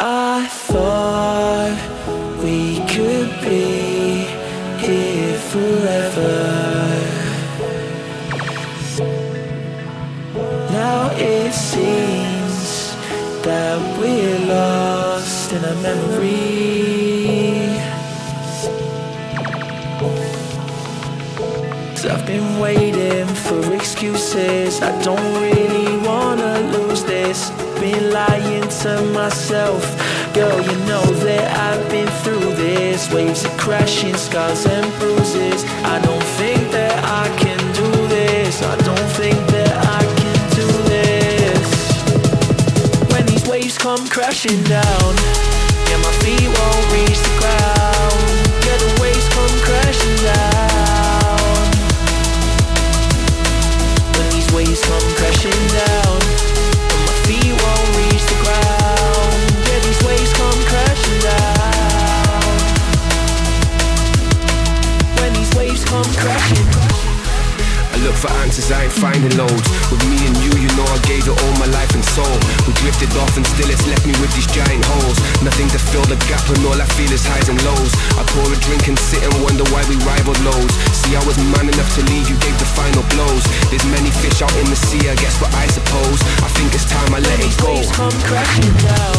I thought we could be here forever. Now it seems that we're lost in a memory. 'Cause I've been waiting for excuses. I don't really wanna lose this. Been lying to myself. Girl, you know that I've been through this. Waves of crashing, scars and bruises. I don't think that I can do this. I don't think that I can do this. When these waves come crashing down, yeah, my feet won't reach the ground. Yeah, the waves come crashing down. When these waves come crashing down, and my feet won't reach the ground. Yeah, these waves come crashing down. When these waves come crashing. I look for answers, I ain't finding loads. With me and you know I gave it all my life and soul. We drifted off and still it's left me with these giant holes. Nothing to fill the gap and all I feel is highs and lows. I pour a drink and sit and wonder why we rivaled loads. See, I was man enough to leave, you gave the final blows. There's many fish out in the sea, I guess, but I suppose I think it's time I let it go. When these waves come crashing down,